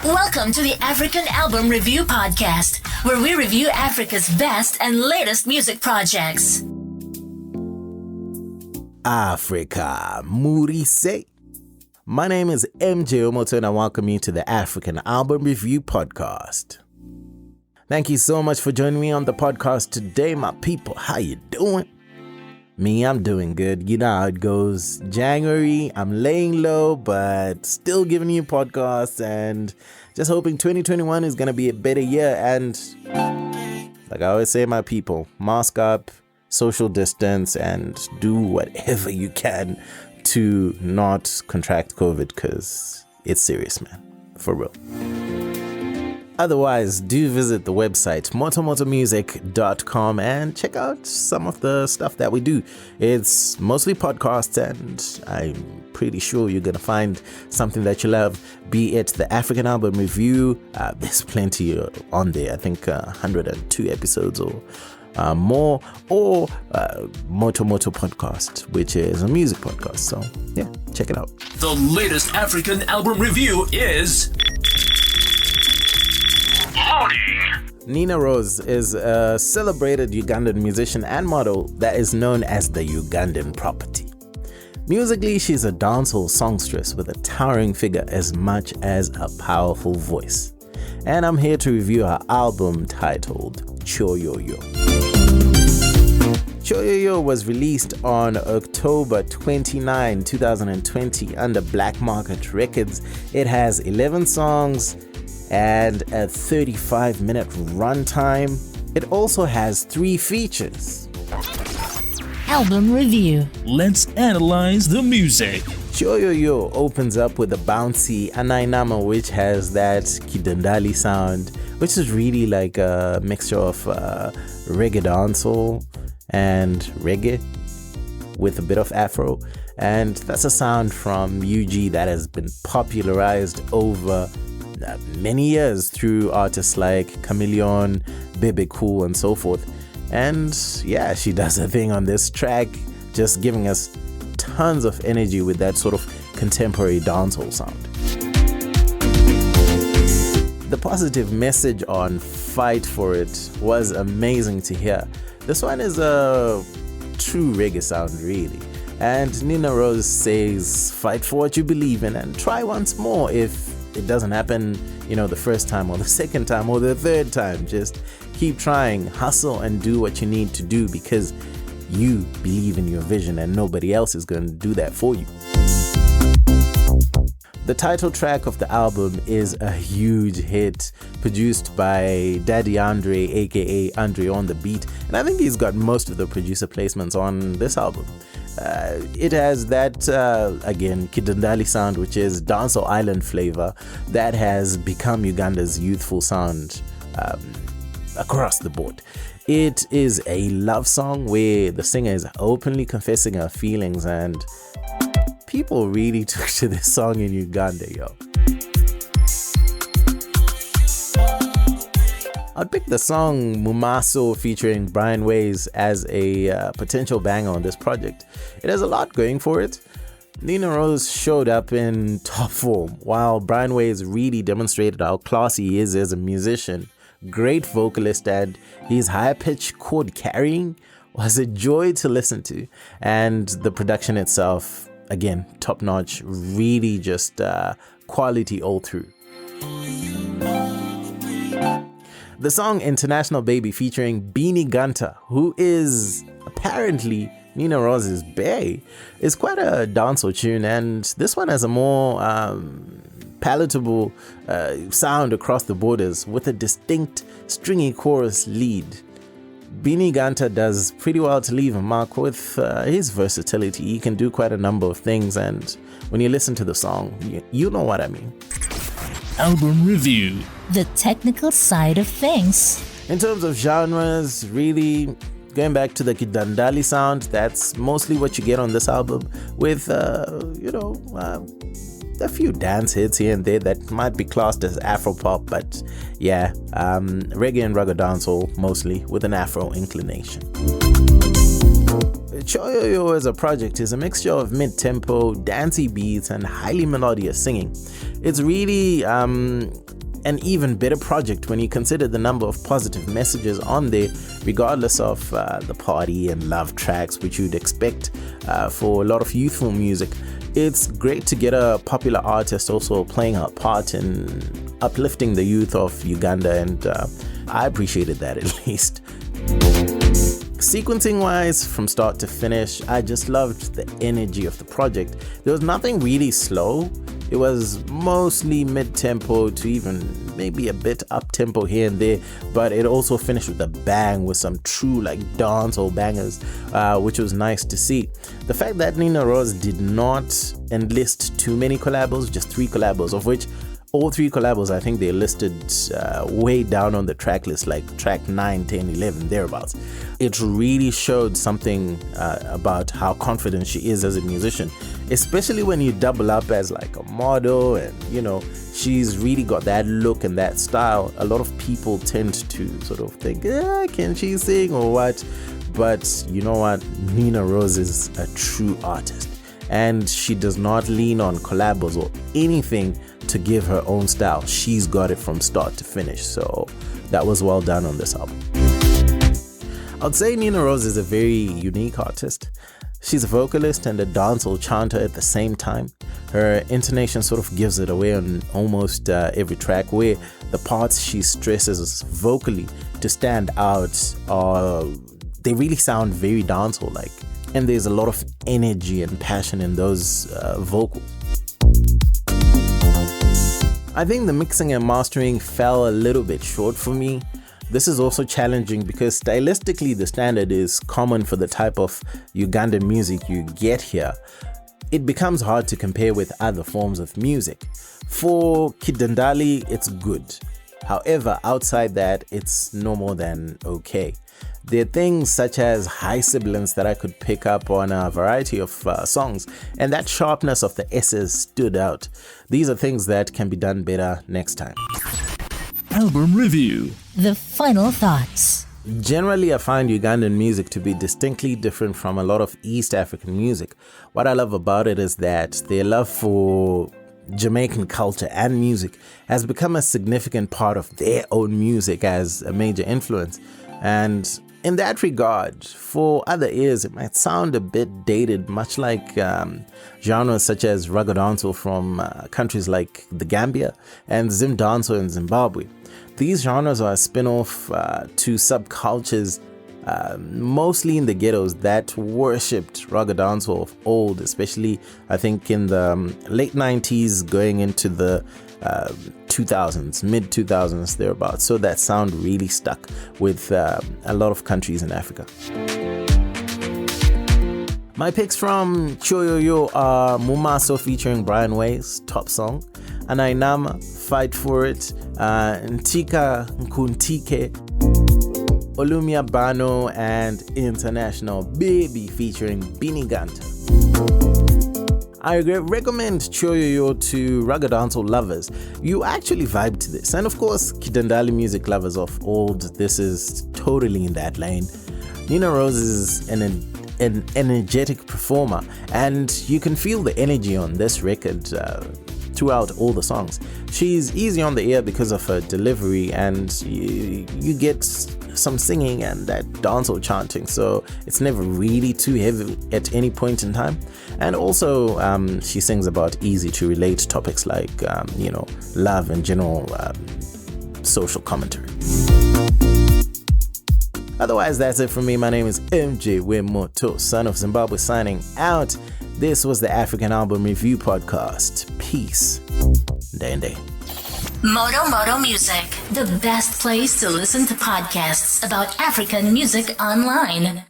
Welcome to the African Album Review Podcast, where we review Africa's best and latest music projects. Africa, Murise. My name is MJ Wemoto and I welcome you to the African Album Review Podcast. Thank you so much for joining me on the podcast today, my people. How you doing? Me, I'm doing good. You know how it goes. January, I'm laying low, but still giving you podcasts and just hoping 2021 is going to be a better year. And like I always say, my people, mask up, social distance, and do whatever you can to not contract COVID because it's serious, man. For real. Otherwise, do visit the website motomotomusic.com and check out some of the stuff that we do. It's mostly podcasts, and I'm pretty sure you're going to find something that you love, be it the African Album Review. There's plenty on there. I think 102 episodes or more, or Moto Podcast, which is a music podcast. So yeah, check it out. The latest African Album Review is Nina Rose is a celebrated Ugandan musician and model that is known as the Ugandan Property. Musically, she's a dancehall songstress with a towering figure as much as a powerful voice. And I'm here to review her album titled Kyoyooyo. Kyoyooyo was released on October 29, 2020 under Black Market Records. It has 11 songs and a 35-minute runtime. It also has 3 features. Album Review. Let's analyze the music. Kyoyooyo opens up with a bouncy Anainama, which has that Kidandali sound, which is really like a mixture of reggae dancehall and reggae with a bit of Afro. And that's a sound from UG that has been popularized over many years through artists like Chameleon, Bebe Cool, and so forth. And yeah, she does her thing on this track, just giving us tons of energy with that sort of contemporary dancehall sound. The positive message on Fight For It was amazing to hear. This one is a true reggae sound, really. And Nina Rose says, fight for what you believe in and try once more. If it doesn't happen, the first time or the second time or the third time, just keep trying, hustle and do what you need to do because you believe in your vision and nobody else is going to do that for you. The title track of the album is a huge hit, produced by Daddy Andre, aka Andre on the Beat, and I think he's got most of the producer placements on this album. It has that, again, Kidandali sound, which is dancehall island flavor that has become Uganda's youthful sound across the board. It is a love song where the singer is openly confessing her feelings, and people really took to this song in Uganda, yo. I'd pick the song Mumaso featuring Brian Ways as a potential banger on this project. It has a lot going for it. Nina Rose showed up in top form, while Brian Ways really demonstrated how classy he is as a musician. Great vocalist, and his high-pitched chord carrying was a joy to listen to. And the production itself, again, top-notch, really just quality all through. The song International Baby featuring Beanie Gunter, who is apparently Nina Rose's bae, is quite a dancehall tune, and this one has a more palatable sound across the borders with a distinct stringy chorus lead. Beanie Gunter does pretty well to leave a mark with his versatility. He can do quite a number of things, and when you listen to the song, you know what I mean. Album Review. The technical side of things. In terms of genres, really going back to the Kidandali sound, that's mostly what you get on this album, with a few dance hits here and there that might be classed as Afropop, but yeah, reggae and ragga dancehall mostly with an Afro inclination. Kyoyooyo as a project is a mixture of mid-tempo, dancey beats, and highly melodious singing. It's really an even better project when you consider the number of positive messages on there, regardless of the party and love tracks which you'd expect for a lot of youthful music. It's great to get a popular artist also playing her part in uplifting the youth of Uganda, and I appreciated that at least. Sequencing wise, from start to finish, I just loved the energy of the project. There was nothing really slow. It was mostly mid-tempo to even maybe a bit up-tempo here and there, but it also finished with a bang with some true like dancehall bangers, which was nice to see. The fact that Nina Rose did not enlist too many collabos, just 3 collabos, of which all 3 collabos, I think they listed way down on the track list, like track 9, 10, 11, thereabouts. It really showed something about how confident she is as a musician, especially when you double up as like a model, and you know, she's really got that look and that style. A lot of people tend to sort of think, can she sing or what? But you know what? Nina Rose is a true artist, and she does not lean on collabos or anything to give her own style. She's got it from start to finish, so that was well done on this album. I'd say Nina Rose is a very unique artist. She's a vocalist and a dancehall chanter at the same time. Her intonation sort of gives it away on almost every track, where the parts she stresses vocally to stand out they really sound very dancehall like, and there's a lot of energy and passion in those vocals. I think the mixing and mastering fell a little bit short for me. This is also challenging because stylistically the standard is common for the type of Ugandan music you get here. It becomes hard to compare with other forms of music. For Kidandali, it's good. However, outside that, it's no more than okay. There are things such as high sibilance that I could pick up on a variety of songs, and that sharpness of the S's stood out. These are things that can be done better next time. Album review. The final thoughts. Generally, I find Ugandan music to be distinctly different from a lot of East African music. What I love about it is that their love for Jamaican culture and music has become a significant part of their own music as a major influence. And in that regard, for other ears, it might sound a bit dated, much like genres such as ragga dancehall from countries like the Gambia and Zim dancehall in Zimbabwe. These genres are a spin-off to subcultures, mostly in the ghettos, that worshipped ragga dancehall of old, especially I think in the late 90s going into the 2000s, mid 2000s thereabouts. So that sound really stuck with a lot of countries in Africa. My picks from Kyoyooyo are Mumaso featuring Brian Way's top song, Anainama, Fight For It, Ntika Nkuntike, Olumia Bano, and International Baby featuring Bini Ganta. I recommend Kyoyooyo to ragga dancehall lovers. You actually vibe to this. And of course, Kidandali music lovers of old, this is totally in that lane. Nina Rose is an energetic performer, and you can feel the energy on this record throughout all the songs. She's easy on the ear because of her delivery, and you get some singing and that dancehall chanting, so it's never really too heavy at any point in time. And also she sings about easy to relate topics like love and general social commentary. Otherwise, that's it from me. My name is MJ Wemoto, son of Zimbabwe, signing out. This was the African Album Review Podcast. Peace. Ndende. Moto Music, the best place to listen to podcasts about African music online.